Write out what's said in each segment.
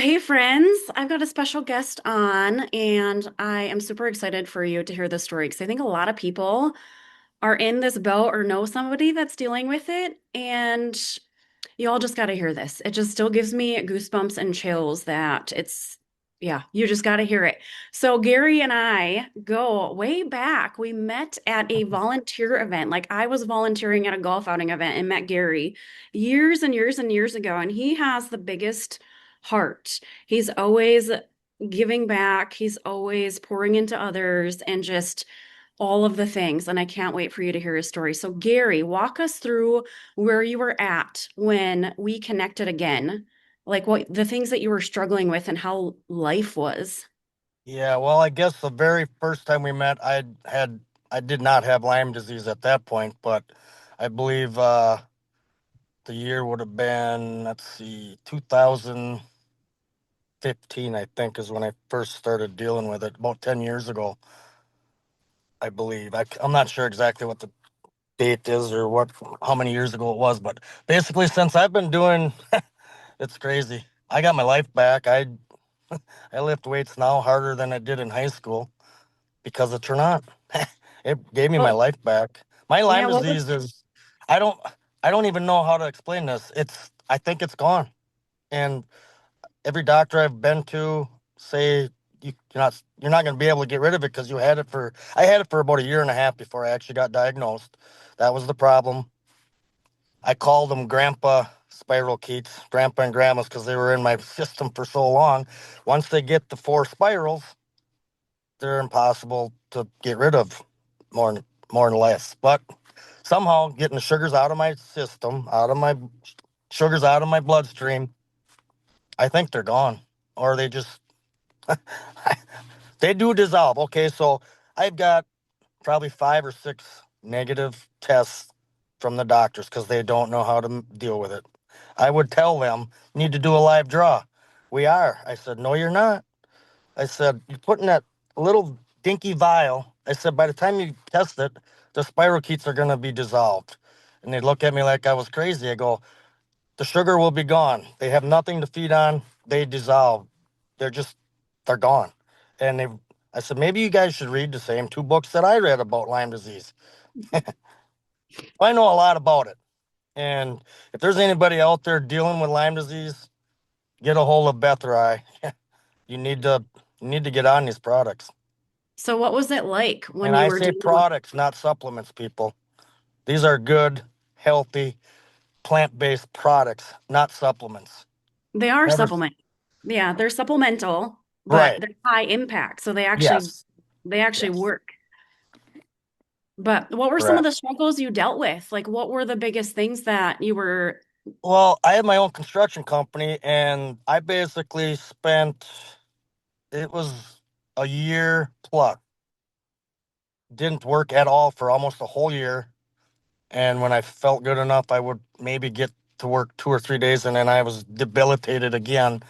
Hey friends, I've got a special guest on, and I am super excited for you to hear this story because I think a lot of people are in this boat or know somebody that's dealing with it, and you all just got to hear this. It just still gives me goosebumps and chills that yeah, you just got to hear it. So, Gary and I go way back. We met at a volunteer event. Like, I was volunteering at a golf outing event and met Gary years and years and years ago, and he has the biggest heart. He's always giving back, he's always pouring into others, and just all of the things. And I can't wait for you to hear his story. So, Gary, walk us through where you were at when we connected again, like what the things that you were struggling with and how life was. Yeah, well, I guess the very first time we met, I did not have Lyme disease at that point, but I believe the year would have been, let's see, 2015, I think, is when I first started dealing with it, about 10 years ago, I believe. I'm not sure exactly what the date is or how many years ago it was, but basically since I've been doing, it's crazy. I got my life back. I lift weights now harder than I did in high school because of Ternant. It gave me my Well, life back. My yeah, Lyme what was disease is I don't I don't even know how to explain this. I think it's gone. And every doctor I've been to say you're not going to be able to get rid of it because you had it for I had it for about a year and a half before I actually got diagnosed. That was the problem. I called them grandpa spirochetes, grandpa and grandmas because they were in my system for so long. Once they get the four spirals, they're impossible to get rid of more more or less. But somehow getting the sugars out of my system, out of my sugars out of my bloodstream, I think they're gone. Or they just they do dissolve. Okay, so I've got probably 5 or 6 negative tests from the doctors because they don't know how to deal with it. I would tell them, need to do a live draw. We are. I said, no, you're not. I said, you put in that little dinky vial. I said, by the time you test it, the spirochetes are going to be dissolved. And they look at me like I was crazy. I go, the sugar will be gone. They have nothing to feed on. They dissolve. They're just, they're gone. And I said, maybe you guys should read the same 2 books that I read about Lyme disease. I know a lot about it. And if there's anybody out there dealing with Lyme disease, get a hold of Beth or I. You need to, you need to get on these products. so what was it like when And you I were say dealing with products, not supplements, people. These are good, healthy, plant-based products, not supplements. they are Never. supplement. Yeah, they're supplemental, but Right. they're high impact. So Yes. they actually Yes. work. But what were some of Correct. the struggles you dealt with? Like what were the biggest things that you were Well, I have my own construction company, and I basically spent, it was a year plus. Didn't work at all for almost a whole year. And when I felt good enough, I would maybe get to work 2 or 3 days, and then I was debilitated again.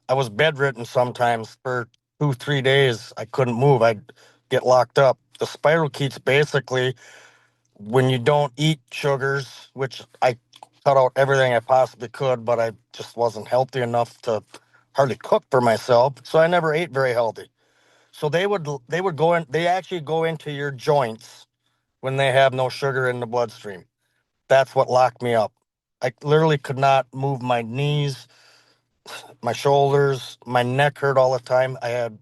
I was bedridden sometimes for 2, 3 days. I couldn't move. I'd get locked up. The spirochetes basically, when you don't eat sugars, which I cut out everything I possibly could, but I just wasn't healthy enough to hardly cook for myself. So I never ate very healthy. So they would go in. They actually go into your joints when they have no sugar in the bloodstream. That's what locked me up. I literally could not move my knees, my shoulders, my neck hurt all the time. I had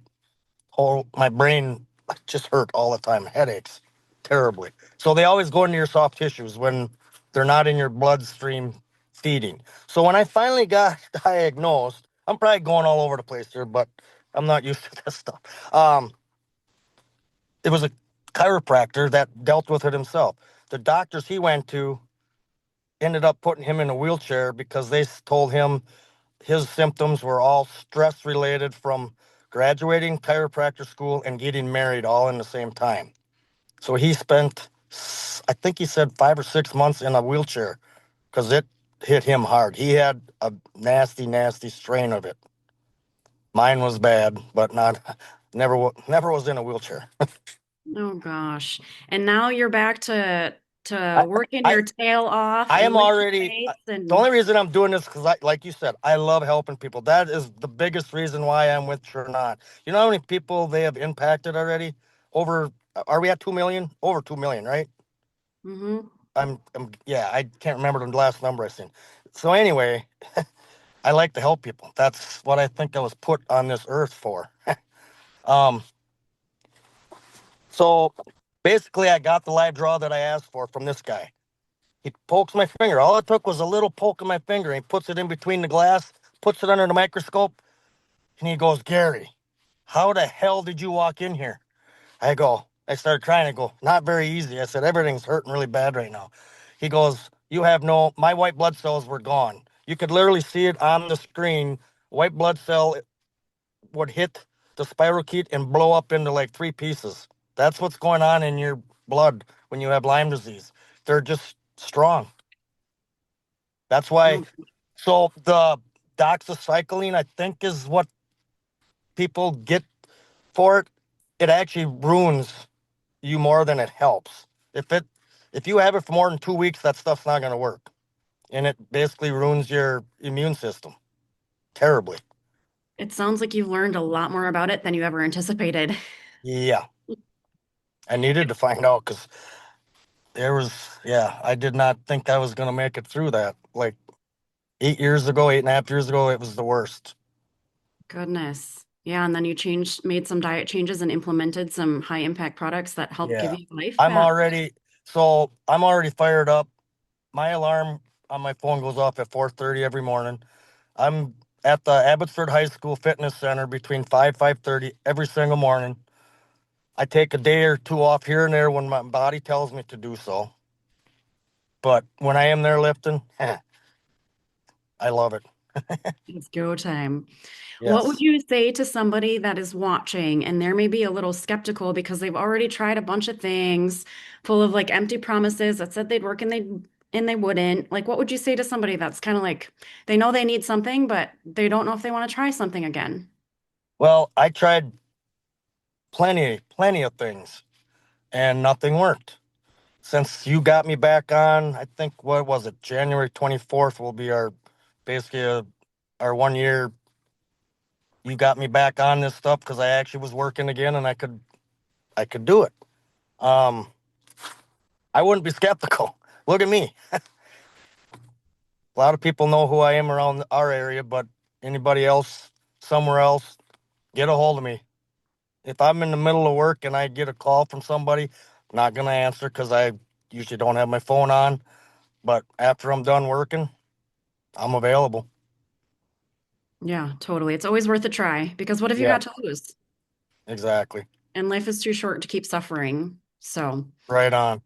my brain just hurt all the time, headaches, terribly. So they always go into your soft tissues when they're not in your bloodstream feeding. So when I finally got diagnosed, I'm probably going all over the place here, but I'm not used to this stuff. It was a chiropractor that dealt with it himself. The doctors he went to ended up putting him in a wheelchair because they told him his symptoms were all stress related from graduating chiropractor school and getting married all in the same time. So he spent, I think he said 5 or 6 months in a wheelchair because it hit him hard. He had a nasty, nasty strain of it. Mine was bad, but not never was in a wheelchair. Oh gosh. And now you're back to to I, working I, your tail off I and am lifting already, weights the and only reason I'm doing this because like you said, I love helping people. That is the biggest reason why I'm with Chernot. You know how many people they have impacted already? Over, are we at 2 million? Over 2 million, right? hmm Yeah, I can't remember the last number I seen. So anyway, I like to help people. That's what I think I was put on this earth for. Um, so basically, I got the live draw that I asked for from this guy. He pokes my finger. All it took was a little poke of my finger. He puts it in between the glass, puts it under the microscope, and he goes, Gary, how the hell did you walk in here? I started crying. I go, not very easy. I said, everything's hurting really bad right now. He goes, my white blood cells were gone. You could literally see it on the screen. White blood cell would hit the spirochete and blow up into like three pieces. That's what's going on in your blood when you have Lyme disease. They're just strong. That's why. oh, So the doxycycline, I think, is what people get for it. It actually ruins you more than it helps. If it if you have it for more than 2 weeks, that stuff's not going to work, and it basically ruins your immune system terribly. it sounds like you've learned a lot more about it than you ever anticipated. Yeah, I needed to find out because I did not think I was going to make it through that. Like 8 years ago, 8.5 years ago, it was the worst. Goodness. Yeah, and then you made some diet changes and implemented some high impact products that help give Yeah, you life I'm back. already I'm already fired up. My alarm on my phone goes off at 4:30 every morning. I'm at the Abbotsford High School Fitness Center between 5:30 every single morning. I take a day or two off here and there when my body tells me to do so. But when I am there lifting, I love it. It's go time. What would Yes. you say to somebody that is watching and they're maybe a little skeptical because they've already tried a bunch of things full of like empty promises that said they'd work and they wouldn't? Like what would you say to somebody that's kind of like they know they need something, but they don't know if they want to try something again? Well, I tried plenty of things and nothing worked. Since you got me back on, I think what was it, January 24th will be our basically our 1 year. You got me back on this stuff because I actually was working again and I could do it. Um, I wouldn't be skeptical. Look at me. A lot of people know who I am around our area, but anybody else somewhere else, get a hold of me. If I'm in the middle of work and I get a call from somebody, I'm not gonna answer because I usually don't have my phone on. But after I'm done working, I'm available. Yeah, totally. It's always worth a try because what have you Yeah, got to lose? exactly. And life is too short to keep suffering. So. Right on.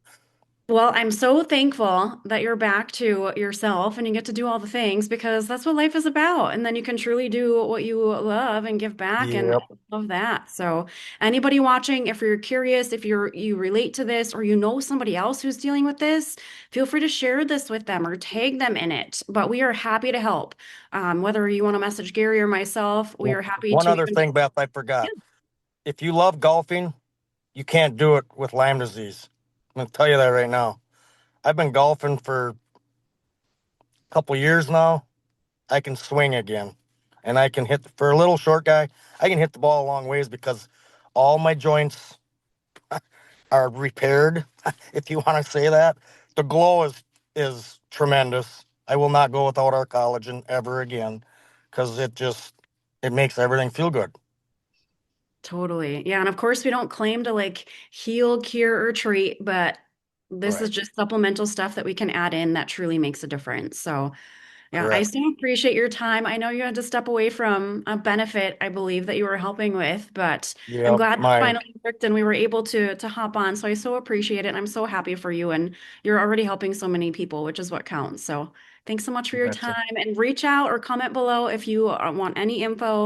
Well, I'm so thankful that you're back to yourself and you get to do all the things because that's what life is about. And then you can truly do what you love and give back and Yep. love that. So, anybody watching, if you're curious, if you relate to this or you know somebody else who's dealing with this, feel free to share this with them or tag them in it. But we are happy to help. Whether you want to message Gary or myself, we are happy One to other even. thing, Beth, I Yeah, forgot. If you love golfing, you can't do it with Lyme disease. I'm gonna tell you that right now. I've been golfing for a couple years now. I can swing again, and I can hit for a little short guy. I can hit the ball a long ways because all my joints are repaired, if you want to say that. The glow is tremendous. I will not go without our collagen ever again because it makes everything feel good. totally. Yeah. And of course, we don't claim to like heal, cure, or treat, but this is Right. just supplemental stuff that we can add in that truly makes a difference. So, yeah, I Correct. so appreciate your time. I know you had to step away from a benefit, I believe, that you were helping with, but I'm Yep. glad that My finally worked and we were able to hop on. So I so appreciate it. And I'm so happy for you. And you're already helping so many people, which is what counts. So thanks so much for you your betcha. time and reach out or comment below if you want any info